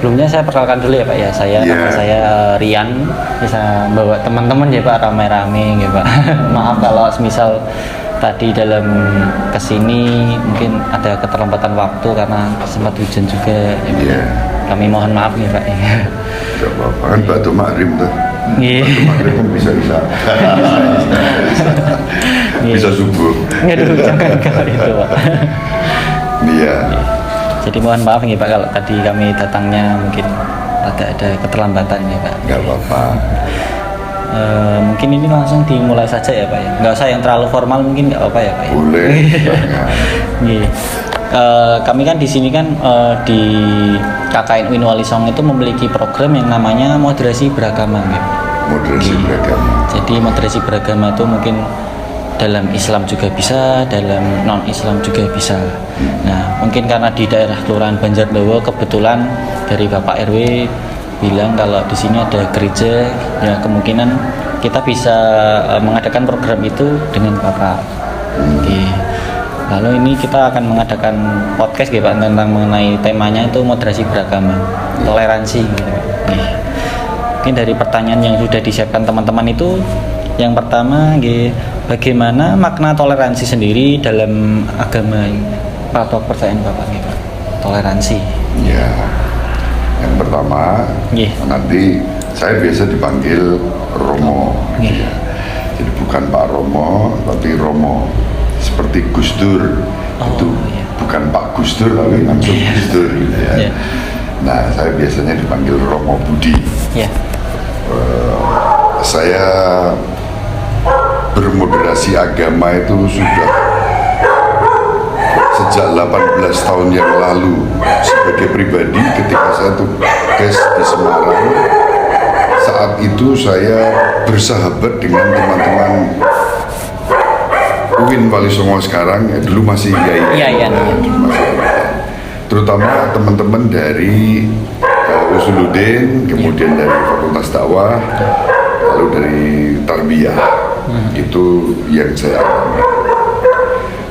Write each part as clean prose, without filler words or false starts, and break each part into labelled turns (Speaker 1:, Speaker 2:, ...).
Speaker 1: Sebelumnya saya perkenalkan dulu ya Pak ya. Nama saya Rian, bisa bawa teman-teman ya Pak rame-rame ya Pak. Maaf kalau semisal tadi dalam kesini mungkin ada keterlambatan waktu karena sempat hujan juga ya Pak. Kami mohon maaf nih Pak.
Speaker 2: Gak apa-apa kan Batu Makrim tuh. Batu Makrim kan bisa bisa subuh.
Speaker 1: Aduh, jangan kalau itu Pak.
Speaker 2: Iya.
Speaker 1: Jadi mohon maaf nih Pak kalau tadi kami datangnya mungkin agak ada keterlambatan ya Pak.
Speaker 2: Gak apa-apa.
Speaker 1: Mungkin ini langsung dimulai saja ya Pak ya. Nggak usah yang terlalu formal mungkin nggak apa-apa ya Pak.
Speaker 2: Boleh.
Speaker 1: Kami kan di sini kan di KKN UIN Wali Songo itu memiliki program yang namanya moderasi beragama gitu.
Speaker 2: Moderasi beragama.
Speaker 1: Jadi moderasi beragama itu mungkin dalam Islam juga bisa, dalam non-Islam juga bisa. Nah, mungkin karena di daerah Kelurahan Banjardowo kebetulan dari Bapak RW bilang kalau di sini ada gereja, ya kemungkinan kita bisa mengadakan program itu dengan Bapak. Lalu ini kita akan mengadakan podcast gitu Pak tentang mengenai temanya itu moderasi beragama, toleransi gitu. Mungkin dari pertanyaan yang sudah disiapkan teman-teman itu yang pertama, bagaimana makna toleransi sendiri dalam agama atau kepercayaan Bapak gitu? Toleransi.
Speaker 2: Ya, yang pertama nanti saya biasa dipanggil Romo. Ya. Jadi bukan Pak Romo, tapi Romo. Seperti Gus Dur, itu bukan Pak Gus Dur, tapi langsung Gus Dur gitu ya. Nah, saya biasanya dipanggil Romo Budi. Saya bermoderasi agama itu sudah sejak 18 tahun yang lalu. Sebagai pribadi ketika saya tugas di Semarang, saat itu saya bersahabat dengan teman-teman UIN Wali Songo sekarang, ya dulu masih terutama teman-teman dari Usuluddin, kemudian dari Fakultas Dakwah, lalu dari Tarbiyah. Itu yang saya alami.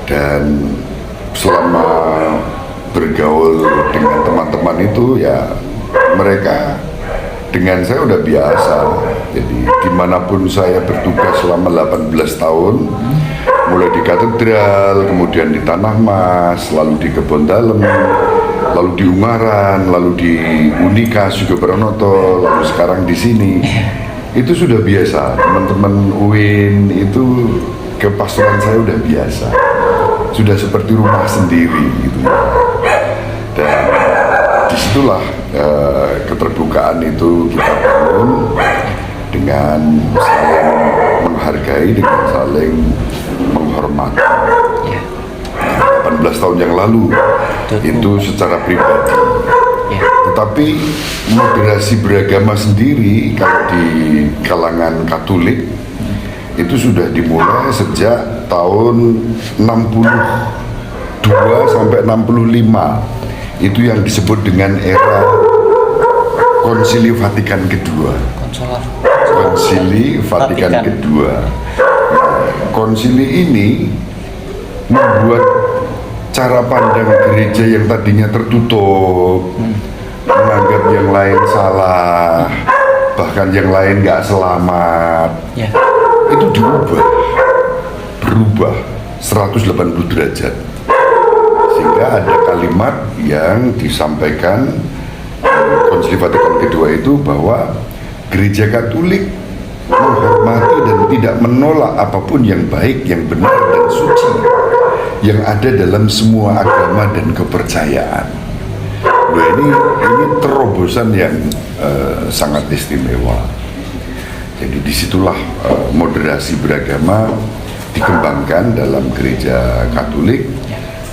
Speaker 2: Dan selama bergaul dengan teman-teman itu ya mereka dengan saya udah biasa. Jadi dimanapun saya bertugas selama 18 tahun, mulai di katedral, kemudian di Tanah Mas, lalu di Kebon Dalem, lalu di Ungaran, lalu di Unika Sugobranoto, lalu sekarang di sini. Itu sudah biasa, teman-teman UIN itu kepastoran saya udah biasa, sudah seperti rumah sendiri gitu. Dan disitulah keterbukaan itu kita bangun dengan saling menghargai, dengan saling menghormati. 18 tahun yang lalu itu secara pribadi. Tetapi moderasi beragama sendiri kalau di kalangan Katolik itu sudah dimulai sejak tahun 62 sampai 65. Itu yang disebut dengan era Konsili Vatikan Kedua. Konsili Vatikan Kedua. Konsili ini membuat cara pandang gereja yang tadinya tertutup, menganggap yang lain salah, bahkan yang lain nggak selamat, itu berubah 180 derajat. Sehingga ada kalimat yang disampaikan Konsili Vatikan Kedua itu bahwa gereja Katolik menghormati dan tidak menolak apapun yang baik, yang benar dan suci yang ada dalam semua agama dan kepercayaan. Nah, ini terobosan yang sangat istimewa. Jadi disitulah moderasi beragama dikembangkan dalam gereja Katolik,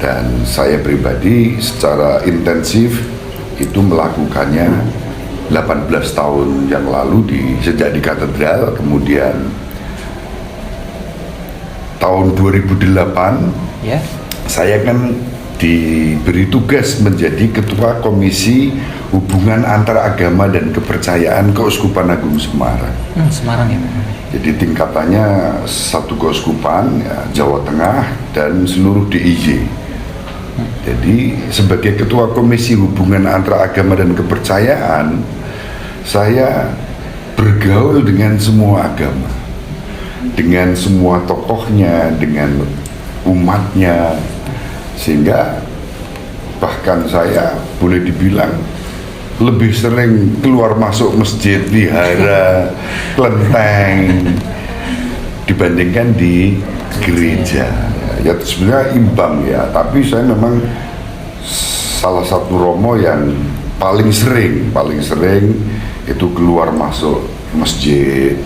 Speaker 2: dan saya pribadi secara intensif itu melakukannya 18 tahun yang lalu sejak di katedral, kemudian tahun 2008 saya kan diberi tugas menjadi ketua Komisi Hubungan Antara Agama dan Kepercayaan Keuskupan Agung Semarang.
Speaker 1: Semarang ya.
Speaker 2: Jadi tingkatannya satu keuskupan ya, Jawa Tengah dan seluruh DIY. Jadi sebagai ketua komisi hubungan antara agama dan kepercayaan, saya bergaul dengan semua agama, dengan semua tokohnya, dengan umatnya, sehingga bahkan saya boleh dibilang lebih sering keluar masuk masjid, wihara, kelenteng dibandingkan di gereja. Ya sebenarnya imbang ya, tapi saya memang salah satu romo yang paling sering itu keluar masuk masjid.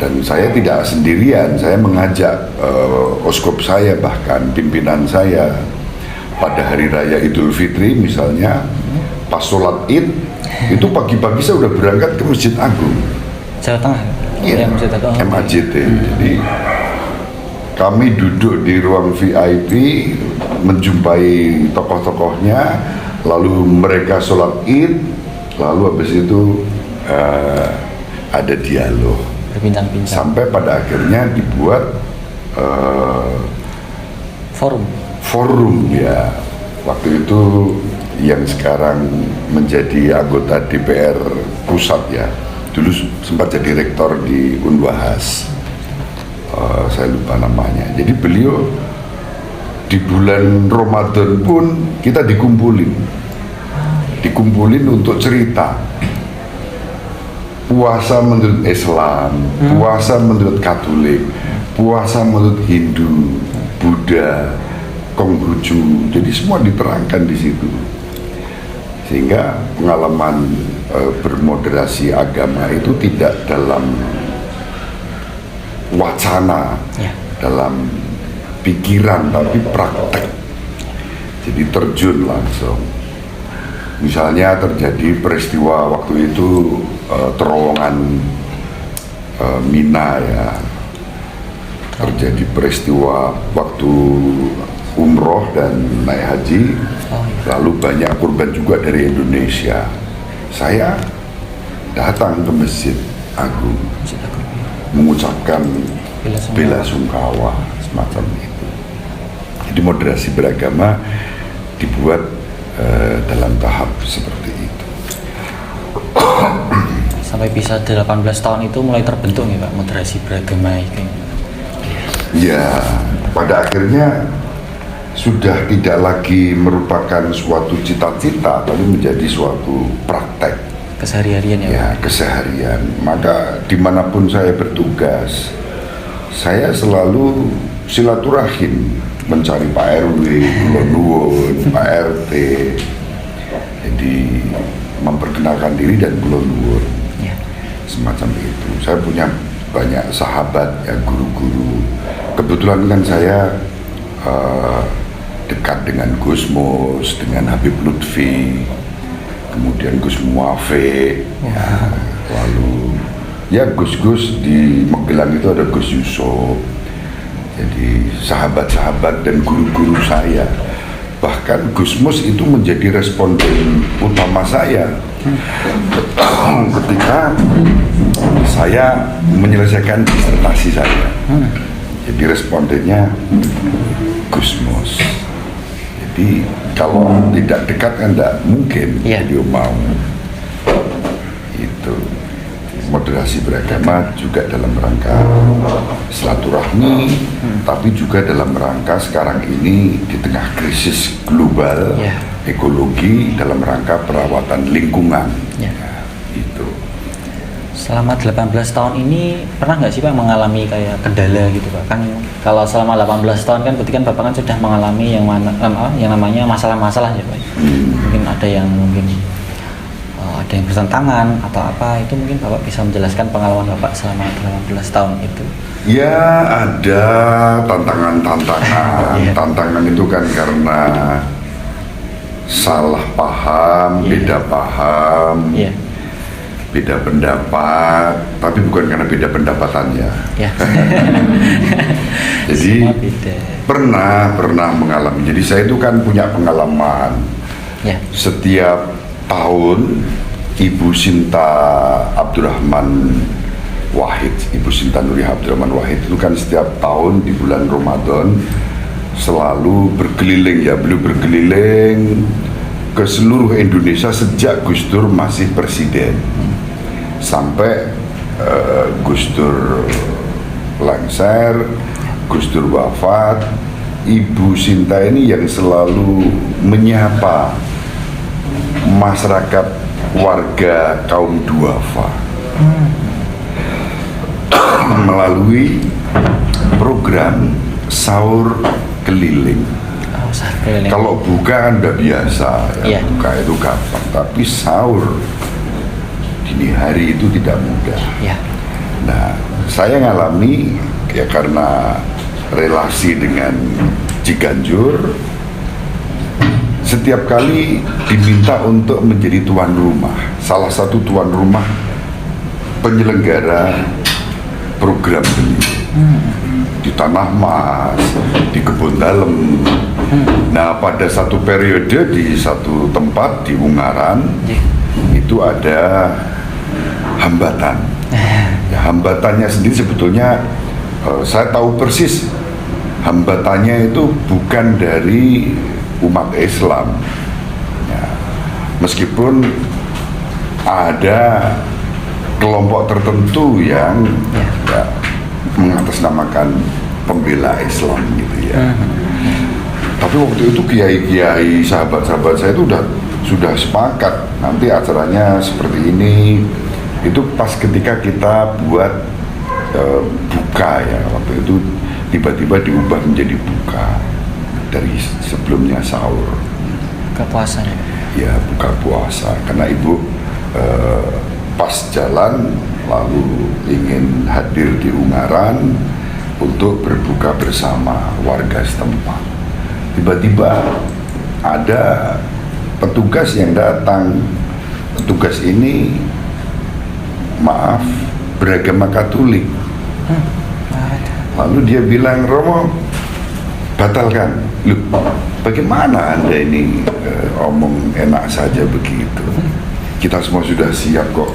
Speaker 2: Dan saya tidak sendirian, saya mengajak oskop saya, bahkan pimpinan saya pada hari raya Idul Fitri misalnya, pas sholat Id itu pagi-pagi saya udah berangkat ke Masjid Agung
Speaker 1: Jawa Tengah.
Speaker 2: Iya, MAJT. Jadi kami duduk di ruang VIP menjumpai tokoh-tokohnya, lalu mereka sholat Id, lalu habis itu ada dialog,
Speaker 1: berbincang-bincang,
Speaker 2: sampai pada akhirnya dibuat forum ya. Waktu itu yang sekarang menjadi anggota DPR pusat ya, dulu sempat jadi rektor di Unwahas, saya lupa namanya. Jadi beliau di bulan Ramadan pun kita dikumpulin untuk cerita puasa menurut Islam, puasa menurut Katolik, puasa menurut Hindu, Buddha, Konghucu. Jadi semua diterangkan di situ, sehingga pengalaman bermoderasi agama itu tidak dalam wacana, dalam pikiran, tapi praktek. Jadi terjun langsung. Misalnya terjadi peristiwa waktu itu terowongan Mina ya, terjadi peristiwa waktu umroh dan naik haji, lalu banyak korban juga dari Indonesia. Saya datang ke Masjid Agung mengucapkan bela sungkawa semacam itu. Jadi moderasi beragama dibuat dalam tahap seperti itu.
Speaker 1: Sampai bisa 18 tahun itu mulai terbentuk ya Pak, moderasi beragama itu.
Speaker 2: Ya, pada akhirnya sudah tidak lagi merupakan suatu cita-cita, tapi menjadi suatu praktek
Speaker 1: keseharian ya.
Speaker 2: Ya, keseharian. Maka dimanapun saya bertugas, saya selalu silaturahim, mencari Pak RW, Kulon Pak RT. Jadi memperkenalkan diri dan Kulon ya, semacam itu. Saya punya banyak sahabat ya, guru-guru. Kebetulan kan saya dekat dengan Gus Mus, dengan Habib Lutfi, kemudian Gus Muafiq, ya, lalu ya Gus-Gus di Magelang itu ada Gus Yusuf. Jadi sahabat-sahabat dan guru-guru saya, bahkan Gus Mus itu menjadi responden utama saya ketika saya menyelesaikan disertasi saya. Jadi respondennya Gus Mus. Jadi kalau tidak dekat kan tidak mungkin beliau mau. Itu moderasi beragama juga dalam rangka silaturahmi, tapi juga dalam rangka sekarang ini di tengah krisis global ekologi, dalam rangka perawatan lingkungan. Itu.
Speaker 1: Selama 18 tahun ini pernah nggak sih Pak mengalami kayak kendala gitu Pak? Kan kalau selama 18 tahun kan berarti kan Bapak kan sudah mengalami yang namanya masalah-masalah ya Pak. Mungkin ada yang ada yang bertentangan atau apa, itu mungkin Bapak bisa menjelaskan pengalaman Bapak selama 18 tahun itu.
Speaker 2: Ya, ada tantangan-tantangan. Tantangan itu kan karena salah paham, beda paham, beda pendapat, tapi bukan karena beda pendapatannya. Jadi pernah mengalami. Jadi saya itu kan punya pengalaman. Setiap tahun Ibu Sinta Abdurrahman Wahid, Ibu Sinta Nuriyah Abdurrahman Wahid itu kan setiap tahun di bulan Ramadan selalu berkeliling ya, beliau berkeliling ke seluruh Indonesia sejak Gus Dur masih presiden sampai Gus Dur lengser, Gus Dur wafat. Ibu Sinta ini yang selalu menyapa masyarakat warga kaum duafa melalui program sahur keliling. Kalau buka kan udah biasa ya, buka itu gampang, tapi sahur dini hari itu tidak mudah. Nah, saya ngalami ya karena relasi dengan Ciganjur, setiap kali diminta untuk menjadi tuan rumah, salah satu tuan rumah penyelenggara program ini di Tanah Mas, di Kebun Dalem. Nah, pada satu periode di satu tempat di Ungaran itu ada hambatan. Ya, hambatannya sendiri sebetulnya saya tahu persis, hambatannya itu bukan dari umat Islam ya, meskipun ada kelompok tertentu yang ya, mengatasnamakan pembela Islam gitu ya. Tapi waktu itu kiai-kiai sahabat-sahabat saya itu sudah sepakat nanti acaranya seperti ini. Itu pas ketika kita buat buka ya, waktu itu tiba-tiba diubah menjadi buka dari sebelumnya sahur.
Speaker 1: Buka puasa
Speaker 2: ya, buka puasa karena ibu pas jalan lalu ingin hadir di Ungaran untuk berbuka bersama warga setempat. Tiba-tiba ada petugas yang datang. Petugas ini maaf beragama Katolik. Lalu dia bilang, Romo, batalkan. Loh, bagaimana Anda ini omong enak saja begitu? Kita semua sudah siap kok.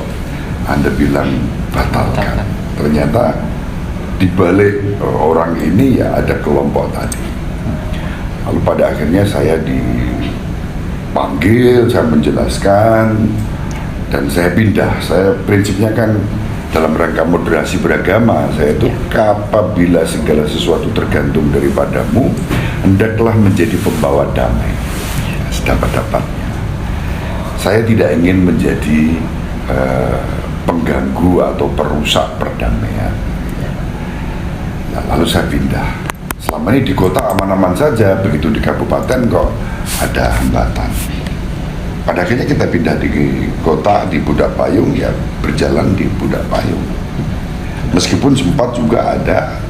Speaker 2: Anda bilang batalkan. Ternyata di balik orang ini ya ada kelompok tadi. Lalu pada akhirnya saya dipanggil, saya menjelaskan, dan saya pindah. Saya prinsipnya kan dalam rangka moderasi beragama, saya itu apabila segala sesuatu tergantung daripadamu, hendaklah menjadi pembawa damai sedapat-dapatnya. Saya tidak ingin menjadi pengganggu atau perusak perdamaian. Nah, lalu saya pindah. Selama ini di kota aman-aman saja, begitu di kabupaten kok ada hambatan. Pada akhirnya kita pindah di kota, di Budak Payung, ya berjalan di Budak Payung. Meskipun sempat juga ada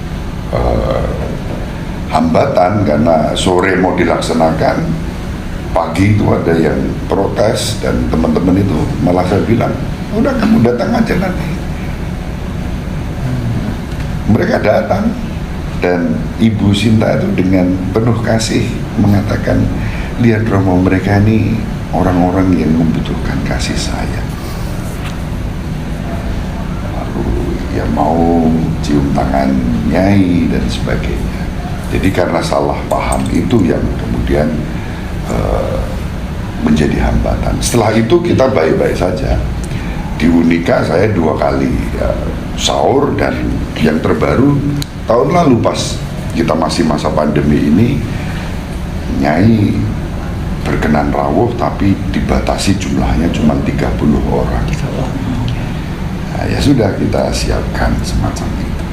Speaker 2: hambatan karena sore mau dilaksanakan, pagi itu ada yang protes dan teman-teman itu malah saya bilang, udah kamu datang aja nanti. Mereka datang dan Ibu Sinta itu dengan penuh kasih mengatakan, lihat Romo, mereka ini orang-orang yang membutuhkan kasih sayang. Lalu ya mau cium tangan nyai dan sebagainya. Jadi karena salah paham itu yang kemudian menjadi hambatan. Setelah itu kita baik-baik saja. Di Unika saya 2 kali sahur, dan yang terbaru tahun lalu pas kita masih masa pandemi ini, nyai berkenan rawuh tapi dibatasi jumlahnya cuma 30 orang. Nah, ya sudah, kita siapkan semacam itu.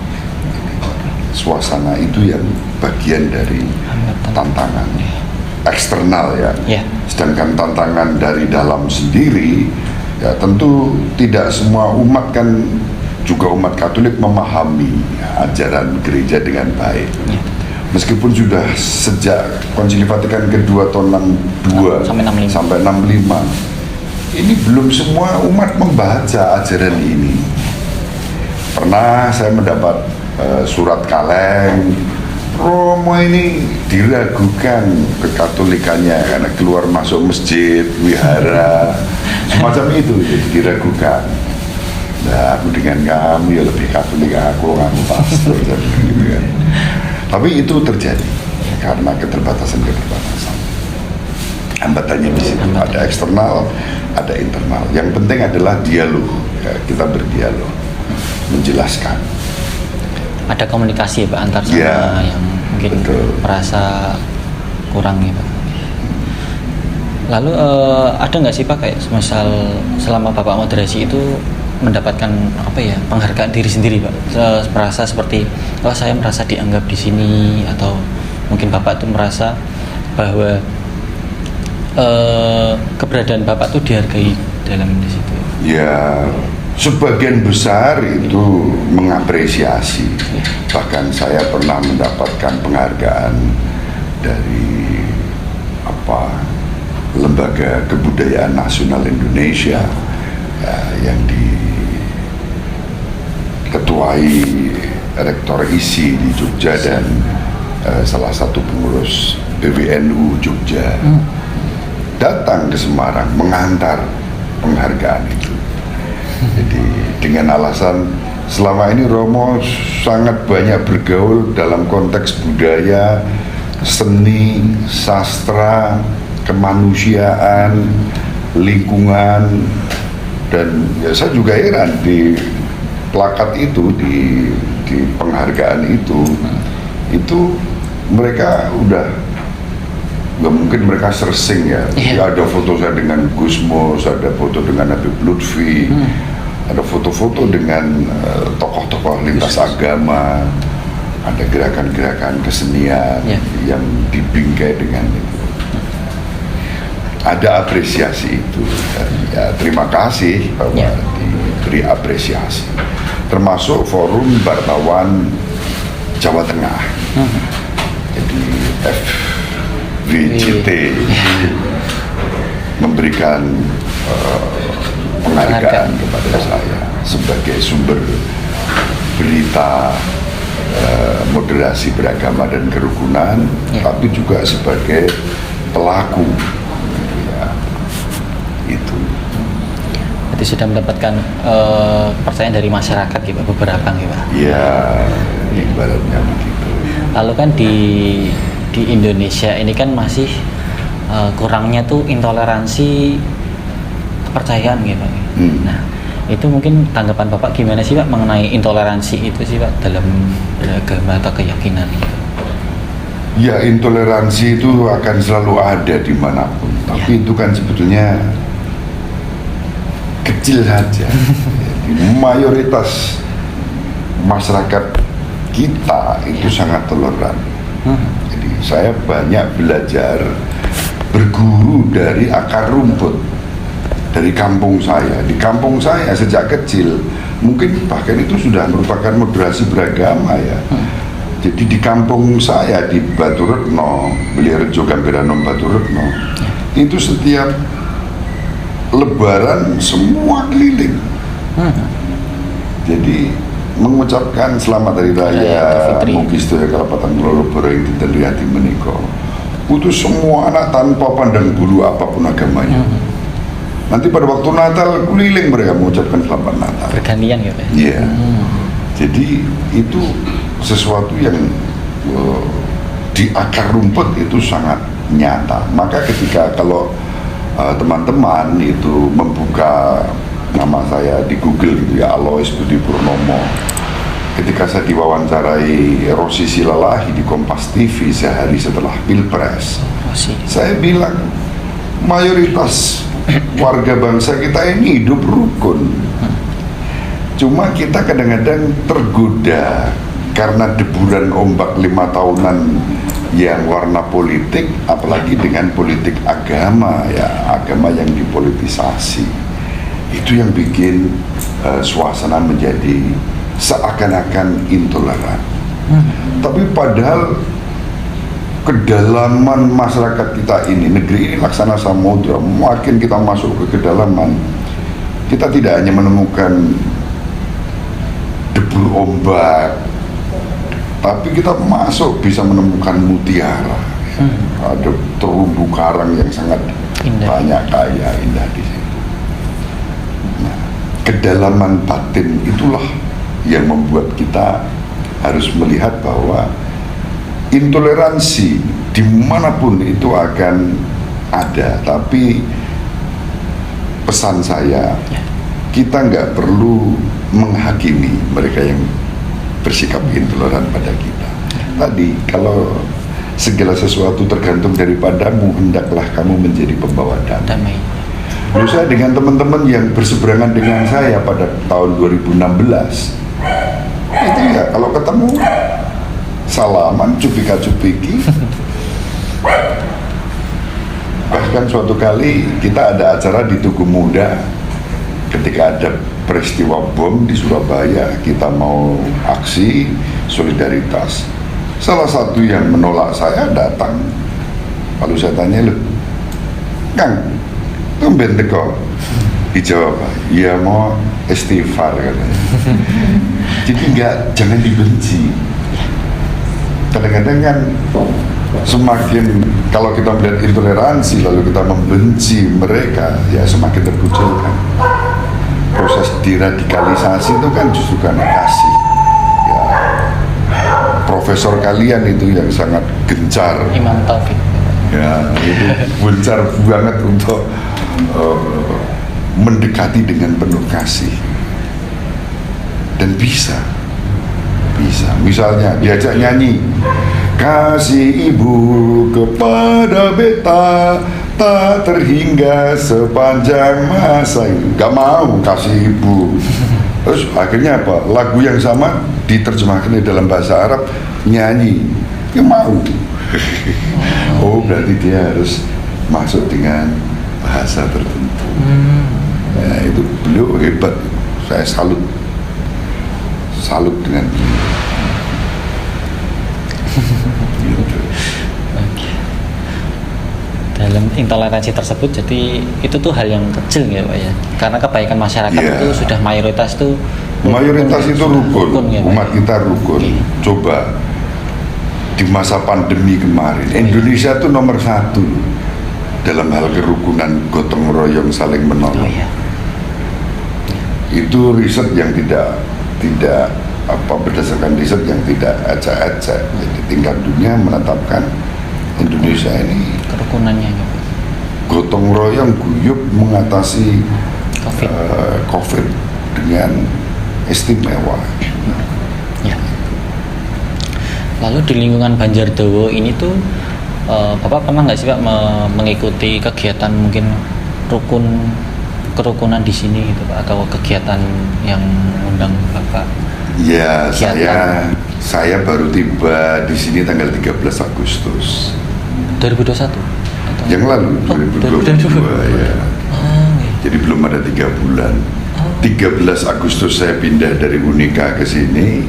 Speaker 2: Suasana itu yang bagian dari tantangan eksternal ya. Sedangkan tantangan dari dalam sendiri ya tentu tidak semua umat kan, juga umat Katolik memahami ajaran gereja dengan baik. Meskipun sudah sejak Konsili Vatikan kedua tahun 62 sampai 65, ini belum semua umat membaca ajaran ini. Pernah saya mendapat surat kaleng, Romo ini diragukan kekatolikannya karena keluar masuk masjid, wihara, semacam itu, jadi diragukan. Nah, aku dengan kamu ya lebih Katolik, aku pastor dan gitu kan. Tapi itu terjadi. karena keterbatasan. Hambatannya di situ ada eksternal, ada internal. Yang penting adalah dialog, ya, kita berdialog, menjelaskan.
Speaker 1: Ada komunikasi ya Pak antar sama yang mungkin merasa kurang ya Pak. Lalu ada nggak sih Pak kayak misal selama Bapak moderasi itu mendapatkan penghargaan diri sendiri Pak, merasa seperti saya merasa dianggap di sini, atau mungkin Bapak itu merasa bahwa keberadaan Bapak itu dihargai dalam di situ?
Speaker 2: Ya, sebagian besar itu mengapresiasi. Bahkan saya pernah mendapatkan penghargaan dari Lembaga Kebudayaan Nasional Indonesia yang diketuai Rektor ISI di Jogja dan salah satu pengurus PWNU Jogja datang ke Semarang mengantar penghargaan itu. Jadi dengan alasan selama ini Romo sangat banyak bergaul dalam konteks budaya, seni, sastra, kemanusiaan, lingkungan, dan ya saya juga heran di plakat itu, di penghargaan itu mereka udah nggak mungkin mereka searching ya. Ada foto saya dengan Gusmus, ada foto dengan Habib Lutfi, ada foto-foto dengan tokoh-tokoh lintas agama, ada gerakan-gerakan kesenian yang dibingkai dengan itu. Ada apresiasi itu, dan ya terima kasih bahwa diberi apresiasi, termasuk Forum Wartawan Jawa Tengah. Jadi FVJT memberikan penghargaan kepada saya sebagai sumber berita moderasi beragama dan kerukunan, tapi juga sebagai pelaku. Itu.
Speaker 1: Berarti sudah mendapatkan kepercayaan dari masyarakat gitu, beberapa gitu Pak?
Speaker 2: Iya, ibaratnya begitu.
Speaker 1: Lalu kan di Indonesia ini kan masih kurangnya tuh intoleransi kepercayaan gitu Pak. Nah, itu mungkin tanggapan Bapak gimana sih Pak mengenai intoleransi itu sih Pak dalam beragama atau keyakinan gitu?
Speaker 2: Ya, intoleransi itu akan selalu ada dimanapun, tapi itu kan sebetulnya kecil saja. Mayoritas masyarakat kita itu sangat toleran. Jadi saya banyak belajar berguru dari akar rumput dari kampung saya. Di kampung saya sejak kecil, mungkin bahkan itu sudah merupakan moderasi beragama ya. Jadi di kampung saya di Baturetno, Belirejo Gambiranom Baturetno, itu setiap Lebaran semua keliling. Jadi mengucapkan selamat hari raya mugi sedaya kalapatan kula bareng dinten riyadi menika. Itu semua anak tanpa pandang bulu apapun agamanya. Nanti pada waktu Natal keliling mereka mengucapkan selamat Natal.
Speaker 1: Bergantian ya Pak?
Speaker 2: Iya. Jadi itu sesuatu yang di akar rumput itu sangat nyata. Maka ketika kalau teman-teman itu membuka nama saya di Google gitu ya, Alois Budi Purnomo, ketika saya diwawancarai Rosi Silalahi di Kompas TV sehari setelah Pilpres, saya bilang mayoritas warga bangsa kita ini hidup rukun, cuma kita kadang-kadang tergoda karena deburan ombak 5 tahunan yang warna politik, apalagi dengan politik agama ya, agama yang dipolitisasi. Itu yang bikin suasana menjadi seakan-akan intoleran. Tapi padahal kedalaman masyarakat kita ini, negeri ini laksana samudra, makin kita masuk ke kedalaman, kita tidak hanya menemukan debur ombak, tapi kita masuk bisa menemukan mutiara. Ada terumbu karang yang sangat banyak, kaya, indah di situ. Nah, kedalaman batin itulah yang membuat kita harus melihat bahwa intoleransi dimanapun itu akan ada, tapi pesan saya, kita nggak perlu menghakimi mereka yang bersikap intoleran pada kita. Tadi, kalau segala sesuatu tergantung daripadamu, hendaklah kamu menjadi pembawa damai. Lalu saya dengan teman-teman yang berseberangan dengan saya pada tahun 2016, itu ya kalau ketemu salaman, cupika-cupiki. Bahkan suatu kali kita ada acara di Tugu Muda, ketika ada peristiwa bom di Surabaya, kita mau aksi solidaritas. Salah satu yang menolak saya datang, lalu saya tanya, "Loh, Kang, tumben teko?" Dijawab, "Ya mau istighfar," katanya. Jadi jangan dibenci. Kadang-kadang kan semakin, kalau kita melihat intoleransi lalu kita membenci mereka, ya semakin terkucilkan. Proses diradikalisasi itu kan justru karena kasih. Ya, profesor kalian itu yang sangat gencar,
Speaker 1: Imam Taufik,
Speaker 2: ya itu gencar banget untuk mendekati dengan penuh kasih, dan bisa. Misalnya diajak nyanyi, "Kasih ibu kepada beta tak terhingga sepanjang masa." Gak mau kasih ibu. Terus akhirnya apa? Lagu yang sama diterjemahkan di dalam bahasa Arab, nyanyi, ya mau. Oh, berarti dia harus masuk dengan bahasa tertentu. Nah, itu beliau hebat. Saya salut dengan beliau. Gitu.
Speaker 1: Dalam intoleransi tersebut, jadi itu tuh hal yang kecil ya Pak ya, karena kebaikan masyarakat itu sudah mayoritas itu rukun ya,
Speaker 2: umat kita rukun. Coba di masa pandemi kemarin, Indonesia itu nomor 1 dalam hal kerukunan, gotong royong, saling menolong. Itu riset yang tidak berdasarkan riset yang tidak acak-acak. Jadi tingkat dunia menetapkan Indonesia ini
Speaker 1: kerukunannya,
Speaker 2: gotong royong, guyup mengatasi COVID dengan istimewa.
Speaker 1: Ya. Lalu di lingkungan Banjardowo ini tuh Bapak pernah nggak sih Pak mengikuti kegiatan mungkin kerukunan di sini gitu Pak, atau kegiatan yang undang Bapak?
Speaker 2: Ya, saya baru tiba di sini tanggal 13 Agustus
Speaker 1: 2021 atau?
Speaker 2: yang lalu, 2022 ya. Jadi belum ada 3 bulan. 13 Agustus saya pindah dari Unika ke sini.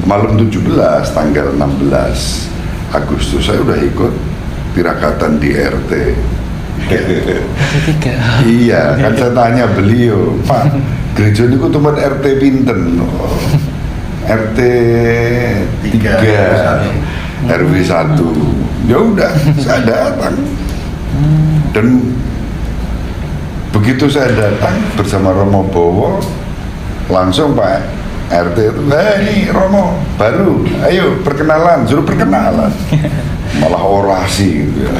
Speaker 2: Malam 17, tanggal 16 Agustus saya udah ikut tirakatan di RT. Iya, kan saya tanya beliau, "Pak, gereja ini kok tempat RT pinten?" RT 3, RW 1. Ya udah, saya datang. Dan begitu saya datang bersama Romo Bowo, langsung Pak RT itu, "Ini Romo baru, ayo perkenalan," suruh perkenalan. Malah orasi gitu ya.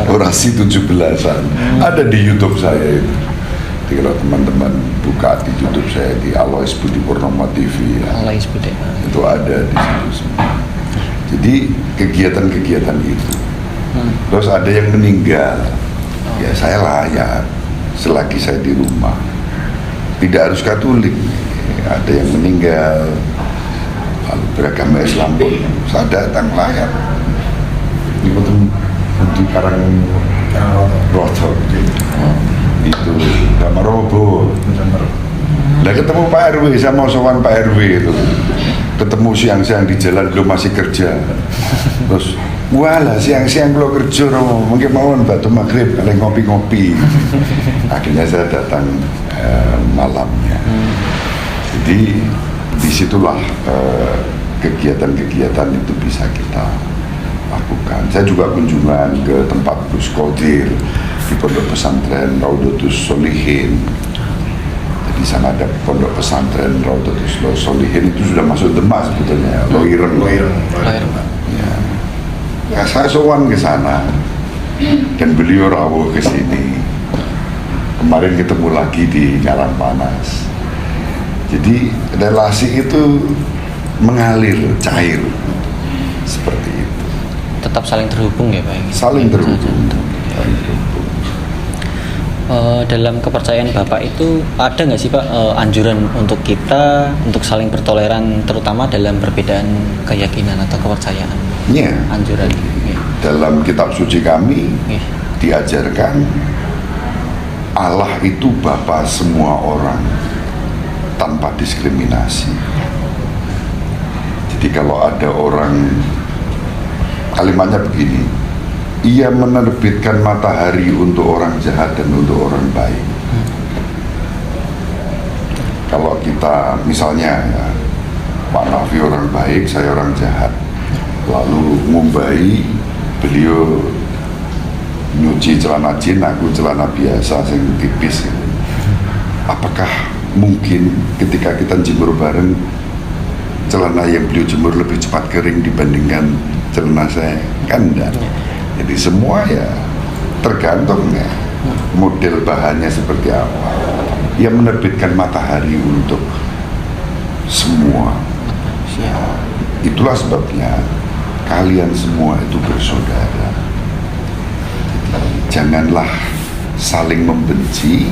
Speaker 2: Orasi 17-an ada di YouTube saya itu. Jadi kalau teman-teman buka di YouTube saya di Alois Budi Purnomo TV ya,
Speaker 1: Alois Budi
Speaker 2: itu ada di situ semua. Jadi kegiatan-kegiatan itu. Terus ada yang meninggal, ya saya layak selagi saya di rumah. Tidak harus Katolik. Ada yang meninggal lalu beragama Islam pun saya datang layak. Di Karang Roto gitu. Itu sama Robo. Nah ketemu Pak RW, saya mau sowan Pak RW itu. Ketemu siang-siang di jalan, belum masih kerja. Terus, "Walah siang-siang belum kerja Romo, mungkin mau batu maghrib kalian ngopi-ngopi." Akhirnya saya datang malamnya. Jadi disitulah kegiatan-kegiatan itu bisa kita lakukan. Saya juga kunjungan ke tempat Gus Kodir di Pondok Pesantren Raudatus Solihin. Jadi di sana ada pondok pesantren Raudhatus Sholihin, itu sudah masuk Demak sebetulnya, Loireng. Ya. Nah, saya sowan ke sana dan beliau rawuh ke sini. Kemarin ketemu lagi di Karangpanas. Jadi relasi itu mengalir, cair seperti itu.
Speaker 1: Tetap saling terhubung ya Pak?
Speaker 2: Saling terhubung.
Speaker 1: Dalam kepercayaan Bapak itu ada nggak sih Pak anjuran untuk kita untuk saling bertoleran, terutama dalam perbedaan keyakinan atau kepercayaan?
Speaker 2: Iya.
Speaker 1: Anjuran. Ya.
Speaker 2: Dalam kitab suci kami diajarkan Allah itu Bapa semua orang tanpa diskriminasi. Jadi kalau ada orang, kalimatnya begini, ia menerbitkan matahari untuk orang jahat dan untuk orang baik. Kalau kita misalnya ya, Pak Nafi orang baik, saya orang jahat, lalu ngumbai beliau nyuci celana jin, aku celana biasa sing tipis gitu. Apakah mungkin ketika kita jemur bareng, celana yang beliau jemur lebih cepat kering dibandingkan celana saya? Kan enggak. Jadi semua ya tergantung ya model bahannya seperti apa. Ia menerbitkan matahari untuk semua. Ya, itulah sebabnya kalian semua itu bersaudara. Janganlah saling membenci,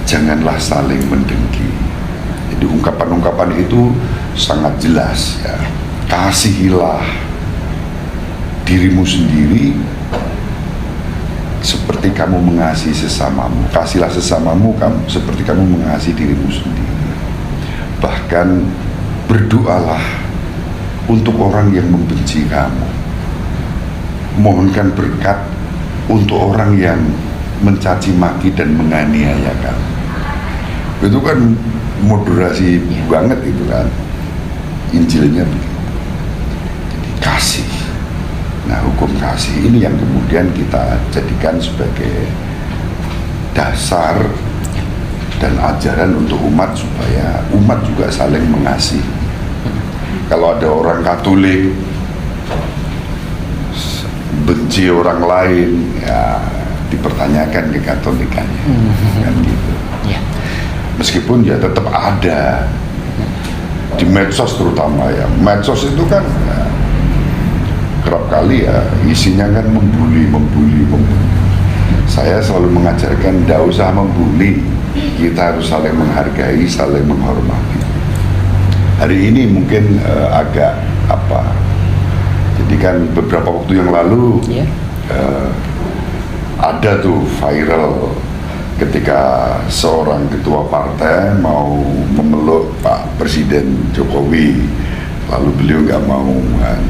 Speaker 2: janganlah saling mendengki. Jadi ungkapan-ungkapan itu sangat jelas ya. Kasihilah dirimu sendiri seperti kamu mengasihi sesamamu. Kasihlah sesamamu seperti kamu mengasihi dirimu sendiri. Bahkan berdoalah untuk orang yang membenci kamu. Mohonkan berkat untuk orang yang mencaci maki dan menganiaya kamu. Itu kan moderasi banget itu kan. Injilnya begitu. Jadi kasih. Nah, hukum kasih ini yang kemudian kita jadikan sebagai dasar dan ajaran untuk umat supaya umat juga saling mengasihi. Kalau ada orang Katolik benci orang lain, ya dipertanyakan kekatolikannya, kan gitu. Meskipun ya tetap ada di medsos terutama ya. Medsos itu kan ya, kerap kali ya isinya kan membuli. Saya selalu mengajarkan tidak usah membuli, kita harus saling menghargai, saling menghormati. Hari ini mungkin agak apa? Jadi kan beberapa waktu yang lalu ada tuh viral ketika seorang ketua partai mau memeluk Pak Presiden Jokowi, lalu beliau nggak mau kan,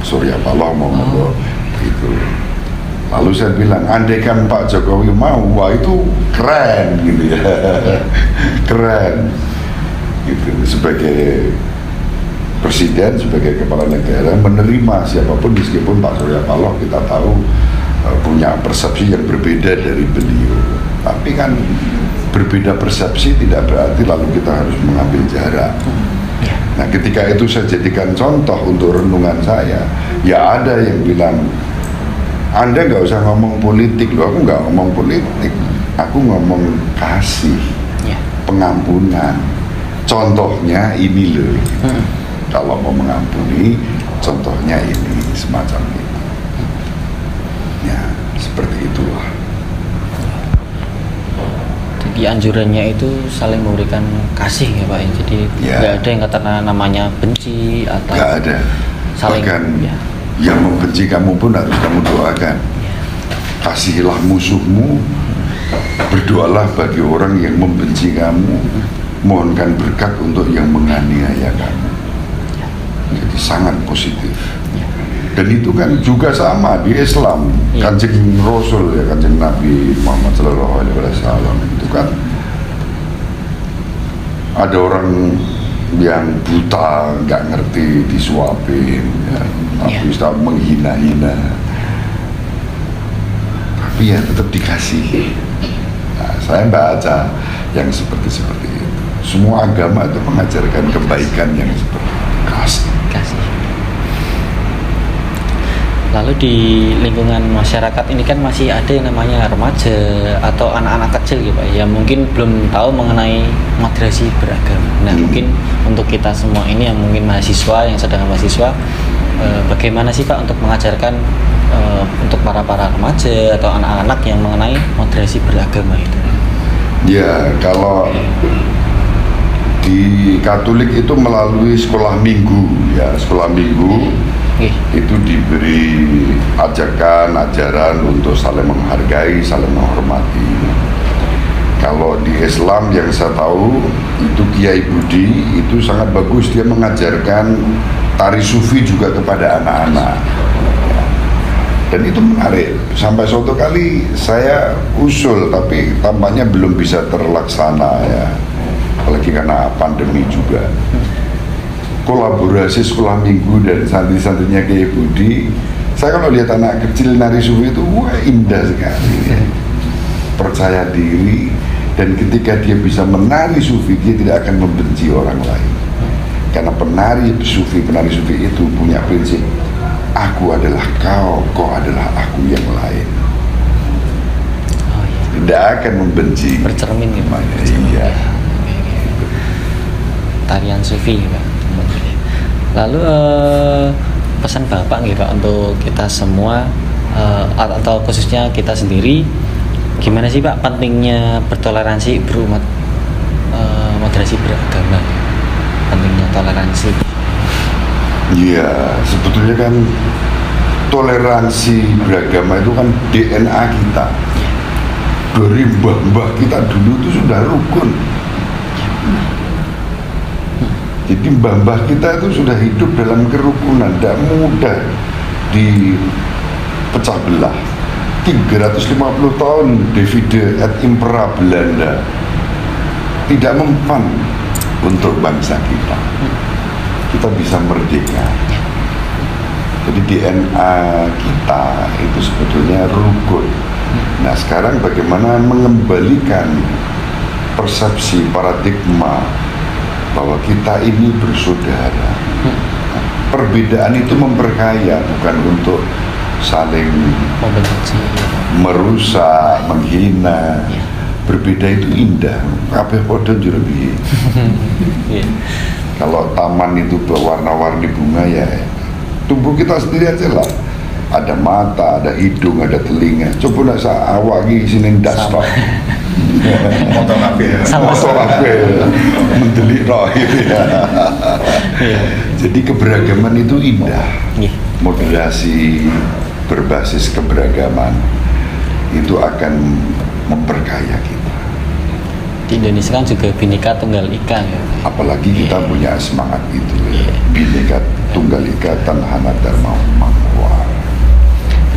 Speaker 2: Surya Paloh mau memeluk gitu. Lalu saya bilang, andaikan Pak Jokowi mau, wah itu keren gitu ya, keren gitu sebagai Presiden, sebagai kepala negara menerima siapapun meskipun Pak Surya Paloh kita tahu punya persepsi yang berbeda dari beliau. Tapi kan berbeda persepsi tidak berarti lalu kita harus mengambil jarak. Nah, ketika itu saya jadikan contoh untuk renungan saya, ya ada yang bilang, Anda nggak usah ngomong politik loh, aku nggak ngomong politik, aku ngomong kasih, pengampunan. Contohnya ini loh. Kalau mau mengampuni, contohnya ini, semacam itu. Ya, seperti itulah.
Speaker 1: Jadi anjurannya itu saling memberikan kasih ya Pak. Jadi nggak ada yang katakan namanya benci atau
Speaker 2: nggak ada.
Speaker 1: Saling.
Speaker 2: Bahkan yang membenci kamu pun harus kamu doakan. Kasihilah musuhmu, berdoalah bagi orang yang membenci kamu, mohonkan berkat untuk yang menganiaya kamu. Jadi sangat positif. Dan itu kan juga sama di Islam. Kanjeng Rasul ya, Kanjeng Nabi Muhammad SAW itu kan ada orang yang buta, nggak ngerti disuapin, ya, tapi Ustaz menghina-hina, tapi ya tetap dikasih. Nah, saya baca yang seperti itu. semua agama itu mengajarkan kebaikan yang seperti kasih.
Speaker 1: Lalu di lingkungan masyarakat ini kan masih ada yang namanya remaja atau anak-anak kecil gitu Pak, yang mungkin belum tahu mengenai madrasah beragama. Nah mungkin untuk kita semua ini yang mungkin mahasiswa, yang sedang mahasiswa, bagaimana sih Pak untuk mengajarkan untuk para remaja atau anak-anak yang mengenai madrasah beragama itu?
Speaker 2: Ya, kalau di Katolik itu melalui sekolah minggu, ya sekolah minggu. Itu diberi ajaran untuk saling menghargai, saling menghormati. Kalau di Islam yang saya tahu itu Kiai Budi itu sangat bagus, dia mengajarkan tari sufi juga kepada anak-anak. Dan itu menarik. Sampai suatu kali saya usul tapi tampaknya belum bisa terlaksana ya. Apalagi karena pandemi juga. Kolaborasi sekolah minggu dan santri-santrinya Kiai Budi, saya kalau lihat anak kecil nari sufi itu wah indah sekali, percaya diri, dan ketika dia bisa menari sufi dia tidak akan membenci orang lain, karena penari sufi itu punya prinsip aku adalah kau adalah aku yang lain, tidak akan membenci,
Speaker 1: bercermin gitu.
Speaker 2: Iya.
Speaker 1: Tarian sufi Pak. Lalu pesan Bapak nih Pak untuk kita semua atau khususnya kita sendiri, gimana sih Pak pentingnya bertoleransi berumat madrasah beragama, pentingnya toleransi?
Speaker 2: Iya, sebetulnya kan toleransi beragama itu kan DNA kita. Dari mbah-mbah kita dulu itu sudah rukun. Jadi mbah-mbah kita itu sudah hidup dalam kerukunan, tidak mudah dipecah belah. 350 tahun divide et impera Belanda tidak mempan untuk bangsa kita. Kita bisa merdeka. Jadi DNA kita itu sebetulnya rukun. Nah sekarang bagaimana mengembalikan persepsi paradigma bahwa kita ini bersaudara. Perbedaan itu memperkaya, bukan untuk saling merusak, menghina. Berbeda itu indah. Kabeh padha njero piye. Kalau taman itu berwarna-warni bunga ya tubuh kita sendiri aja lah. Ada mata, ada hidung, ada telinga. Coba nak awak iki sini ndas tok. Motor kabeh mendelik roh itu ya. Jadi keberagaman itu indah. Moderasi berbasis keberagaman itu akan memperkaya kita.
Speaker 1: Di Indonesia kan juga Bhinneka Tunggal Ika ya.
Speaker 2: Apalagi kita punya semangat itu ya. Bhinneka Tunggal Ika Tanhana Dharma Mangwa.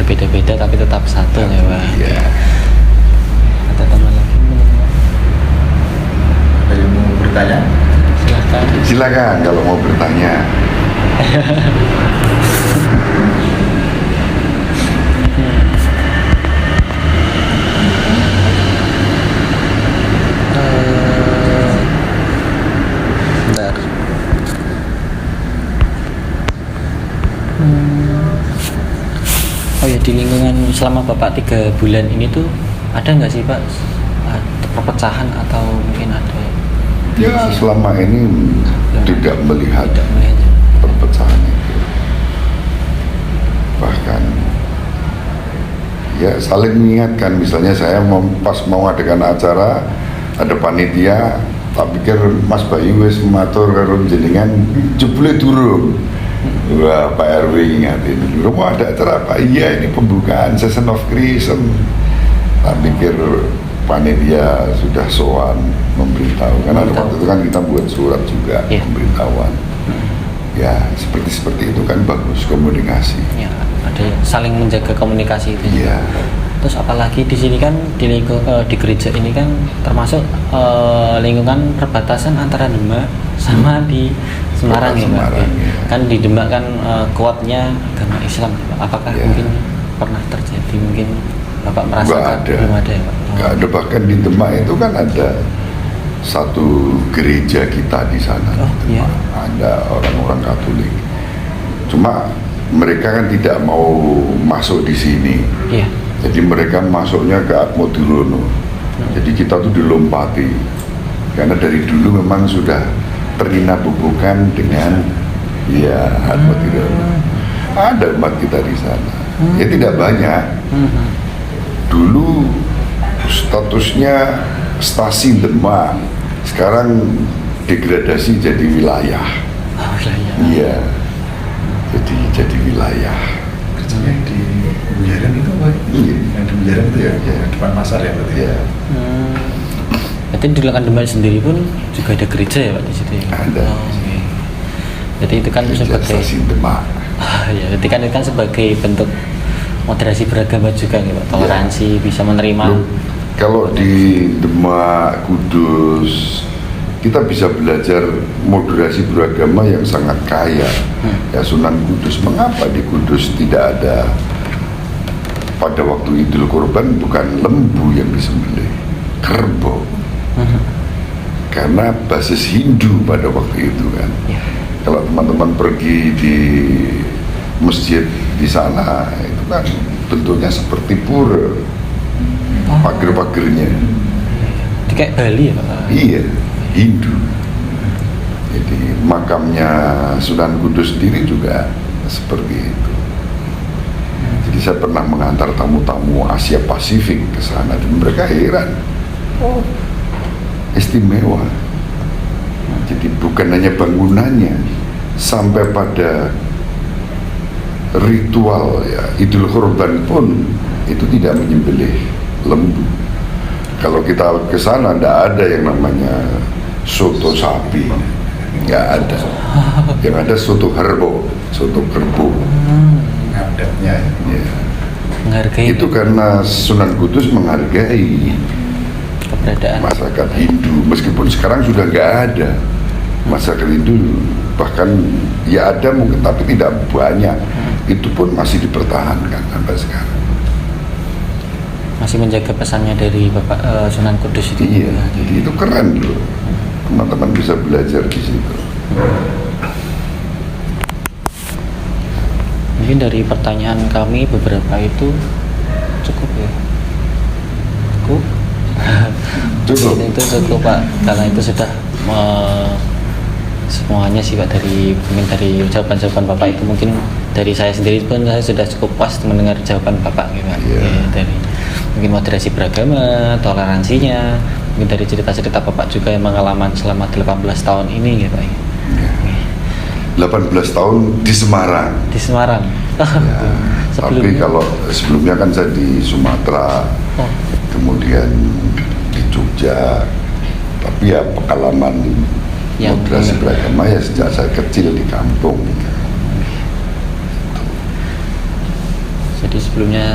Speaker 1: Berbeda-beda tapi tetap satu ya Pak.
Speaker 2: Iya.
Speaker 1: Ada teman lagi?
Speaker 3: Ada yang mau bertanya?
Speaker 2: Silakan kalau mau bertanya.
Speaker 1: Bentar. Oh ya, di lingkungan selama Bapak 3 bulan ini tuh ada nggak sih Pak perpecahan atau mungkin ada?
Speaker 2: Ya selama ini tidak melihat perpecahan itu. Bahkan ya saling mengingatkan, misalnya saya pas mau adakan acara ada panitia, tak pikir Mas Bayu wis matur karo jenengan jebule durung. Wah, Pak RW ingatin, rumah ada acara apa? Iya, ini pembukaan Season of Creation. Tak pikir panitia sudah sowan memberitahu, karena waktu itu kan kita buat surat juga pemberitahuan. Ya seperti itu kan bagus komunikasi.
Speaker 1: Ya, ada saling menjaga komunikasi itu.
Speaker 2: Iya.
Speaker 1: Terus apalagi di sini kan di gereja ini kan termasuk lingkungan perbatasan antara Demak sama di Semarang ya Pak.
Speaker 2: Ya.
Speaker 1: Kan di Demak kan kuatnya agama Islam. Apakah mungkin pernah terjadi, mungkin Bapak merasakan?
Speaker 2: Belum ada
Speaker 1: ya Pak?
Speaker 2: Nggak ada, bahkan di Demak itu kan ada satu gereja kita di sana.
Speaker 1: Oh, iya.
Speaker 2: Ada orang-orang Katolik. Cuma mereka kan tidak mau masuk di sini.
Speaker 1: Iya.
Speaker 2: Jadi mereka masuknya ke Atmodirono. Jadi kita tuh dilompati. Karena dari dulu memang sudah terinabubukan dengan ya Atmodirono. Ada umat kita di sana. Ya tidak banyak. Dulu statusnya stasi Demak. Sekarang degradasi jadi wilayah.
Speaker 1: Oh, wilayah.
Speaker 2: Iya. Jadi wilayah.
Speaker 3: Kerjanya di Bujaran itu apa?
Speaker 2: Iya.
Speaker 3: Yang di Bujaran itu ya,
Speaker 2: Iya.
Speaker 3: depan pasar ya berarti.
Speaker 2: Iya.
Speaker 1: Berarti di Lokan Demak sendiri pun juga ada gereja ya Pak di situ ya?
Speaker 2: Ada.
Speaker 1: Oh, oke. Jadi itu kan
Speaker 2: Gereja
Speaker 1: sebagai
Speaker 2: stasi Demak.
Speaker 1: ya, jadi kan itu kan sebagai bentuk moderasi beragama juga nih Pak, toleransi, bisa menerima.
Speaker 2: Loh, kalau di Demak, Kudus, kita bisa belajar moderasi beragama yang sangat kaya. Ya Sunan Kudus, mengapa di Kudus tidak ada pada waktu Idul Kurban bukan lembu yang disembelih, kerbau? Karena basis Hindu pada waktu itu kan.
Speaker 1: Ya.
Speaker 2: Kalau teman-teman pergi di masjid di sana, itu kan bentuknya seperti pura, pagar-pagarnya.
Speaker 1: Itu kayak Bali ya Pak?
Speaker 2: Iya, Hindu. Jadi makamnya Sunan Kudus sendiri juga seperti itu. Jadi saya pernah mengantar tamu-tamu Asia Pasifik ke sana dan mereka heran. Oh, istimewa. Jadi bukan hanya bangunannya, sampai pada ritual ya Idul Kurban pun itu tidak menyembelih lembu. Kalau kita ke sana tidak ada yang namanya soto sapi, nggak ada. Yang ada soto herbo, soto kerbau.
Speaker 3: Adatnya ya.
Speaker 2: Ya.
Speaker 1: Menghargai
Speaker 2: Itu karena Sunan Kudus menghargai
Speaker 1: keberadaan.
Speaker 2: masyarakat Hindu, meskipun sekarang sudah nggak ada masyarakat Hindu, bahkan ya ada mungkin tapi tidak banyak. Itu pun masih dipertahankan sampai sekarang.
Speaker 1: Masih menjaga pesannya dari Bapak Sunan Kudus itu.
Speaker 2: Iya, jadi itu keren loh. Teman-teman bisa belajar di situ.
Speaker 1: Mungkin dari pertanyaan kami beberapa itu cukup ya. Cukup.
Speaker 2: Cukup.
Speaker 1: Itu cukup Pak, karena itu sudah semuanya sih Pak, dari mungkin dari jawaban-jawaban Bapak itu, mungkin dari saya sendiri pun saya sudah cukup puas mendengar jawaban Bapak gitu Pak.
Speaker 2: Iya.
Speaker 1: Ya, dari mungkin moderasi beragama, toleransinya, mungkin dari cerita-cerita Bapak juga yang pengalaman selama 18 tahun ini gitu Pak.
Speaker 2: 18 tahun di Semarang.
Speaker 1: Di Semarang.
Speaker 2: Ya, tapi kalau sebelumnya kan saya di Sumatera,
Speaker 1: Oh.
Speaker 2: kemudian di Jogja. Tapi ya pengalaman
Speaker 1: Yang
Speaker 2: moderasi beragama ya sejak saya kecil di kampung.
Speaker 1: Jadi sebelumnya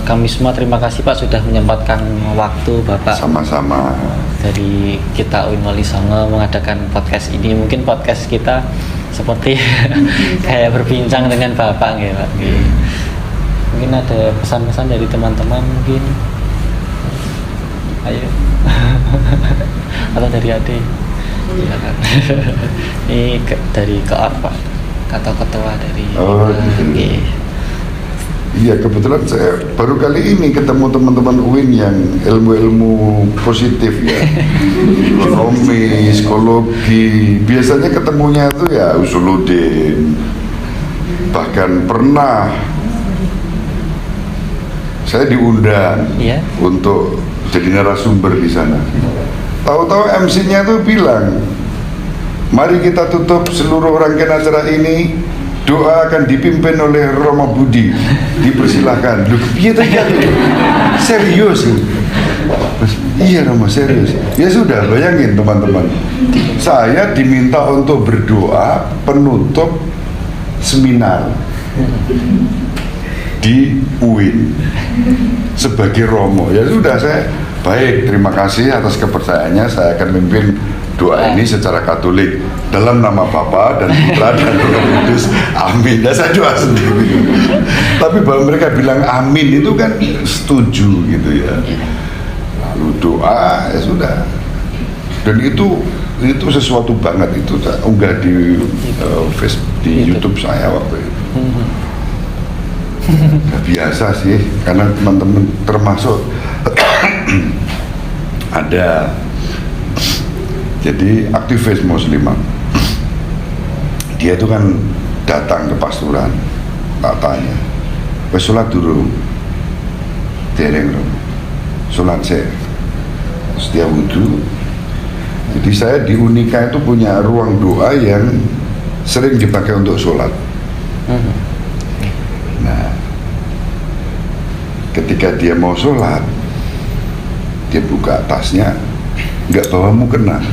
Speaker 1: kami semua terima kasih Pak sudah menyempatkan waktu Bapak
Speaker 2: Sama-sama.
Speaker 1: dari kita UIN Wali Songo mengadakan podcast ini. Mungkin podcast kita seperti kayak berbincang dengan Bapak gitu Pak. Mungkin ada pesan-pesan dari teman-teman mungkin. Ayo. Atau dari adik. Silakan. Ini dari Keor Pak, atau ketua dari
Speaker 2: Oh, gitu.
Speaker 1: Oke.
Speaker 2: Iya, kebetulan saya baru kali ini ketemu teman-teman UIN yang ilmu-ilmu positif ya. Ekonomi, psikologi. Biasanya ketemunya itu ya Usuluddin. Bahkan pernah saya diundang
Speaker 1: Iya.
Speaker 2: untuk jadi narasumber di sana. Tahu-tahu MC-nya tuh bilang, mari kita tutup seluruh rangkaian acara ini, doa akan dipimpin oleh Romo Budi. Dipersilahkan. Loh, iya tadi serius sih. Iya Romo, serius. Ya sudah, bayangin teman-teman. Saya diminta untuk berdoa penutup seminar di UIN sebagai Romo. Ya sudah, saya baik, terima kasih atas kepercayaannya. Saya akan memimpin doa ini secara Katolik dalam nama Bapa dan Putra dan Roh Kudus. Amin. Dan saya doa sendiri. Tapi bahwa mereka bilang amin itu kan setuju gitu ya. Lalu doa, ya sudah. Dan itu sesuatu banget, itu saya unggah di Facebook, di YouTube saya waktu itu. Gak biasa sih, karena teman-teman termasuk ada jadi aktivis muslimah, dia itu kan datang ke pasturan, tak tanya, sholat dulu, dereng sholat saya, terus dia wudhu. Jadi saya di Unika itu punya ruang doa yang sering dipakai untuk sholat. Nah, ketika dia mau sholat, dia buka tasnya, nggak bawa mukena.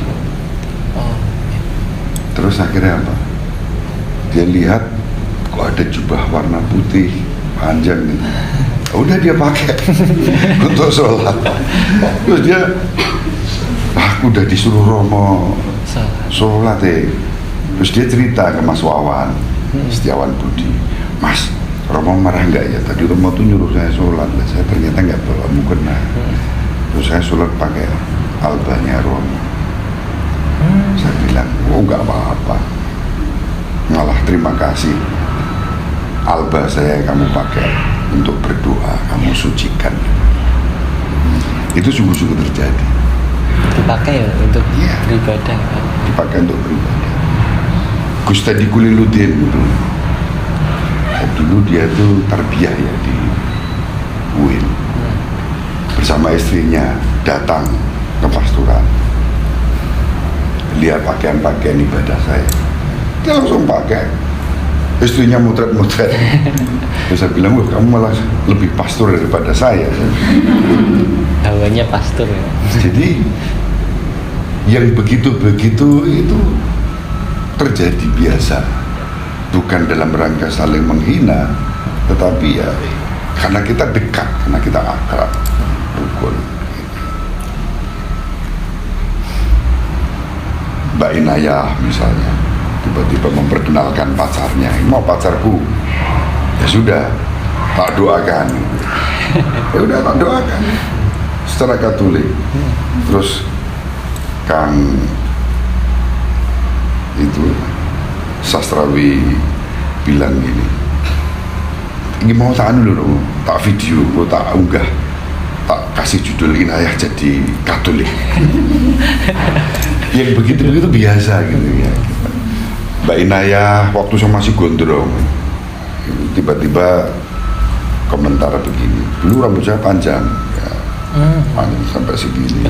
Speaker 2: Terus akhirnya apa? Dia lihat kok ada jubah warna putih panjang gitu. Udah dia pakai untuk sholat. Terus dia, aku udah disuruh Romo sholat Terus dia cerita ke Mas Wawan, Setiawan Budi, Mas, Romo marah nggak ya? Tadi Romo tuh nyuruh saya sholat, saya ternyata nggak bawa mukena. Terus saya sholat pakai albanya Romo. Saya bilang, oh nggak apa-apa, malah terima kasih. Alba saya yang kamu pakai untuk berdoa, kamu sucikan. Itu sungguh-sungguh terjadi.
Speaker 1: Dipakai ya untuk beribadah kan?
Speaker 2: Dipakai untuk beribadah. Gus Tadi Kuliludin gitu. Dulu dia tuh tarbiyah ya di UIN. Bersama istrinya datang ke pasturan, lihat pakaian-pakaian ibadah saya, dia langsung pakai. Istrinya mutret-mutret. Terus saya bilang, wah kamu malah lebih pastor daripada saya.
Speaker 1: Hawanya pastor ya.
Speaker 2: Jadi yang begitu-begitu itu terjadi biasa, bukan dalam rangka saling menghina, tetapi ya karena kita dekat, karena kita akrab, rukun. Mbak Inayah misalnya tiba-tiba memperkenalkan pacarnya, mau pacarku, ya sudah tak doakan. Ya udah tak doakan secara Katolik. Terus Kang itu sastrawi bilang gini, ini mau tak anu dulu, tak video, mau tak unggah, tak kasih judul Inayah jadi Katolik. Yang begitu-begitu biasa gitu ya. Mbak Inayah waktu saya masih gondrong, tiba-tiba komentar begini, dulu rambut saya panjang, ya, panjang sampai segini.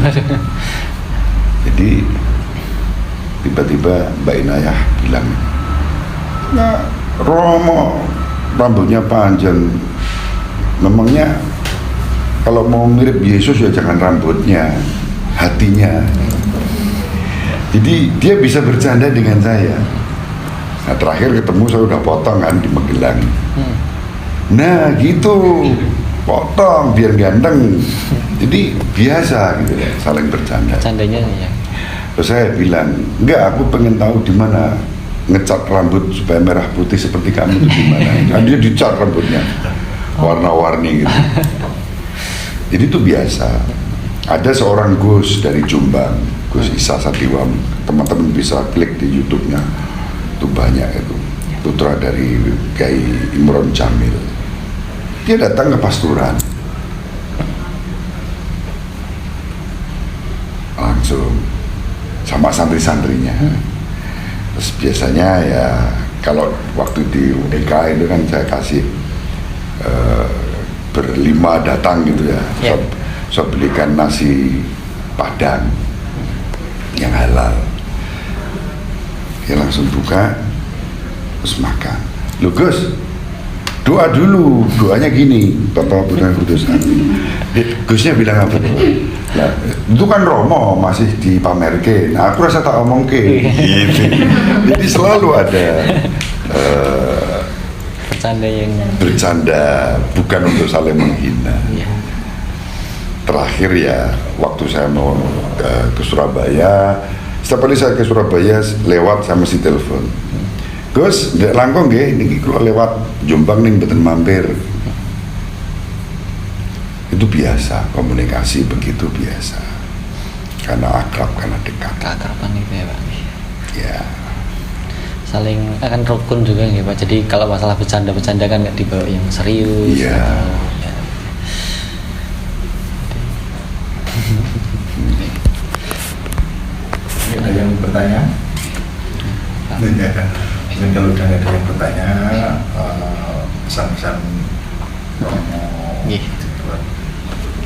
Speaker 2: Jadi tiba-tiba Mbak Inayah bilang, nah Romo rambutnya panjang, memangnya kalau mau mirip Yesus ya jangan rambutnya, hatinya. Jadi dia bisa bercanda dengan saya. Nah terakhir ketemu saya udah potong kan di Magelang. Nah gitu, potong biar ganteng. Jadi biasa gitu ya, saling bercanda.
Speaker 1: Candanya ya.
Speaker 2: Terus saya bilang, enggak, aku pengen tahu di mana ngecat rambut supaya merah putih seperti kamu itu di mana. Nah, dia dicat rambutnya warna-warni gitu. Jadi itu biasa. Ada seorang Gus dari Jombang, Gus Isa Satiwam, teman-teman bisa klik di YouTube-nya, itu banyak itu, putra dari Kiai Imron Jamil. Dia datang ke pasturan, langsung sama santri-santrinya. Terus biasanya ya kalau waktu di UDK itu kan saya kasih berlima datang gitu ya. Saya belikan nasi Padang yang halal. Ya langsung buka, terus makan. Loh Gus, doa dulu, doanya gini, Bapak Putra Kudus. Gusnya bilang apa? Nah, itu kan Romo masih dipamerke. Nah, aku rasa tak omongke. Gitu. Jadi selalu ada bercanda, bukan untuk saling menghina. Terakhir ya, waktu saya mau ke Surabaya, setiap kali saya ke Surabaya lewat saya mesti telepon. Gus, ndek langkung nggih, niki kula lewat Jombang ning mboten mampir. Itu biasa, komunikasi begitu biasa. karena akrab, karena dekat.
Speaker 1: Keakraban itu ya Pak.
Speaker 2: Ya,
Speaker 1: Saling akan rukun juga ya Pak. Jadi kalau masalah bercanda-bercanda kan nggak dibawa yang serius.
Speaker 2: Iya.
Speaker 1: Ya.
Speaker 3: Mungkin ada yang bertanya? Mungkin kalau udah ada yang bertanya, pesan-pesan
Speaker 1: Nggih.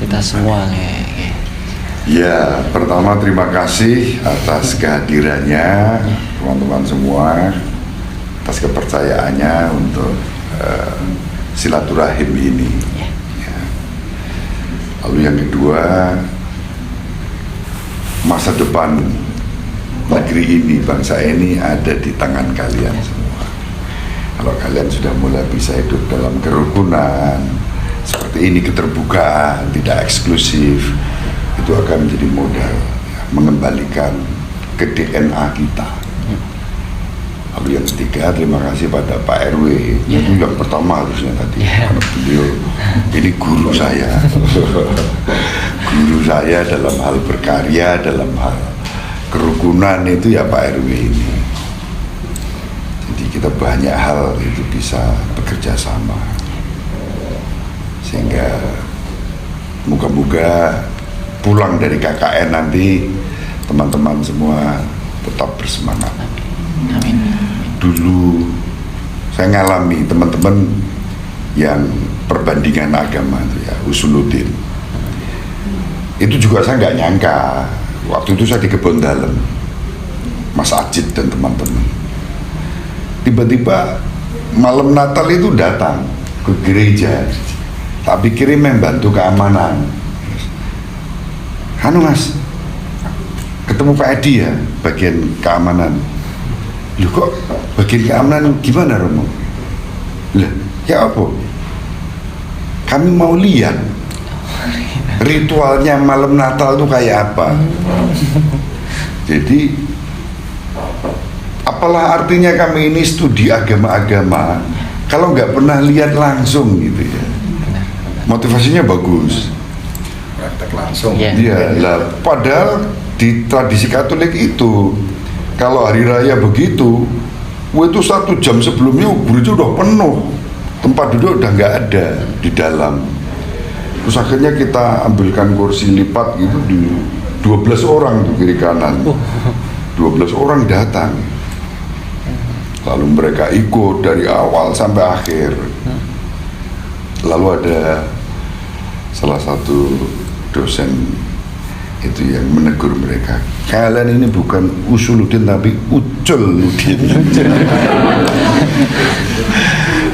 Speaker 1: Kita semua nggih.
Speaker 2: ya, pertama terima kasih atas kehadirannya teman-teman semua, atas kepercayaannya untuk silaturahim ini. Ya. Lalu yang kedua, masa depan negeri ini, bangsa ini ada di tangan kalian semua. Kalau kalian sudah mulai bisa hidup dalam kerukunan seperti ini, keterbukaan, tidak eksklusif, itu akan menjadi modal ya, mengembalikan ke DNA kita. Lalu yang ketiga, terima kasih pada Pak RW. Itu yang pertama harusnya tadi, karena beliau ini guru saya. Guru saya dalam hal berkarya, dalam hal kerukunan itu ya Pak RW ini. Jadi kita banyak hal itu bisa bekerja sama, sehingga moga-moga pulang dari KKN nanti teman-teman semua tetap bersemangat.
Speaker 1: Amin.
Speaker 2: Dulu saya ngalami teman-teman yang perbandingan agama itu ya, Usuluddin. Itu juga saya nggak nyangka. Waktu itu saya di Kebon Dalem, Mas Ajit dan teman-teman. Tiba-tiba malam Natal itu datang ke gereja. Tak pikirin membantu keamanan. Anu Mas, ketemu Pak Edi ya, bagian keamanan. Loh kok bagian keamanan gimana Romo? Lah, ya apa? Kami mau lihat ritualnya malam Natal itu kayak apa. Jadi apalah artinya kami ini studi agama-agama kalau nggak pernah lihat langsung gitu ya. Motivasinya bagus.
Speaker 3: praktek langsung.
Speaker 2: Iya, lah padahal di tradisi Katolik itu kalau hari raya begitu, itu 1 jam sebelumnya gereja udah penuh, tempat duduk udah nggak ada di dalam. Terus akhirnya kita ambilkan kursi lipat gitu di 12 orang tuh kiri kanan, 12 orang datang. Lalu mereka ikut dari awal sampai akhir. Lalu ada salah satu dosen itu yang menegur mereka, kalian ini bukan Usuluddin tapi Uculuddin.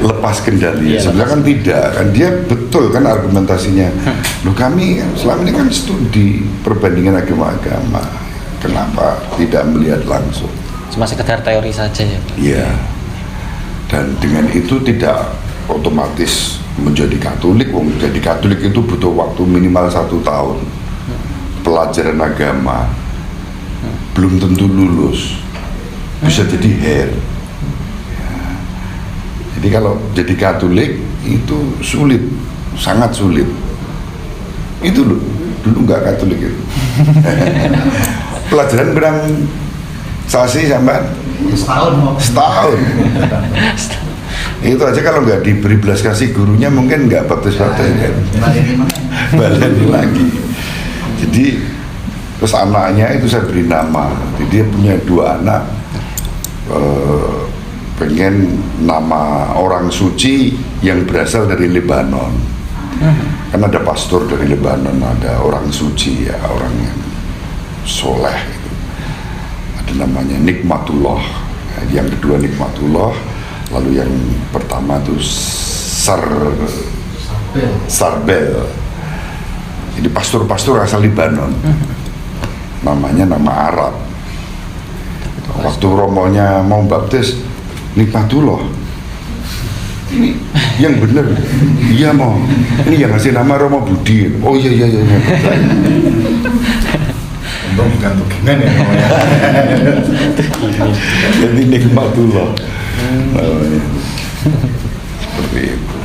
Speaker 2: Lepas kendali. Sebenarnya kan tidak, kan dia betul kan argumentasinya. Loh kami selama ini kan studi perbandingan agama-agama, kenapa tidak melihat langsung?
Speaker 1: Cuma sekedar teori saja ya Pak.
Speaker 2: Iya. Dan dengan itu tidak otomatis menjadi Katolik. Jadi Katolik itu butuh waktu minimal 1 tahun pelajaran agama, belum tentu lulus, bisa jadi her. Jadi kalau jadi Katolik itu sulit, sangat sulit. Itu loh, dulu nggak Katolik itu. Pelajaran berang sasi sampai setahun. Itu aja kalau nggak diberi belas kasih gurunya mungkin nggak baptis-baptis kan. Baleni lagi. Jadi terus anaknya itu saya beri nama. Jadi dia punya 2 anak. Pengen nama orang suci yang berasal dari Lebanon. Kan ada pastor dari Lebanon, ada orang suci ya, orang yang soleh gitu. Ada namanya Nikmatullah. Yang kedua Nikmatullah. Lalu yang pertama itu Sarbel. Jadi pastor-pastor asal Lebanon. Namanya nama Arab. Waktu romonya mau baptis, Nikmatullah. Ini yang benar. Iya mau. Ini yang ngasih nama Romo Budi. Oh iya.
Speaker 3: Untung bukan tukingan ya namanya.
Speaker 2: Jadi Nikmatullah. Seperti itu.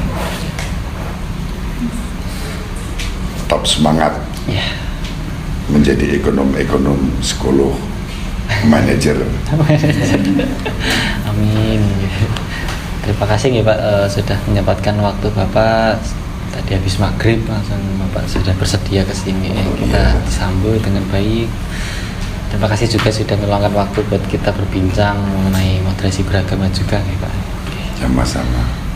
Speaker 2: Tetap semangat. menjadi ekonom psikolog, manajer.
Speaker 1: Amin. Terima kasih ya Pak sudah menyempatkan waktu Bapak tadi habis maghrib langsung Bapak sudah bersedia ke sini. Kita disambut dengan baik. Terima kasih juga sudah meluangkan waktu buat kita berbincang mengenai moderasi beragama juga ya Pak.
Speaker 2: Sama-sama.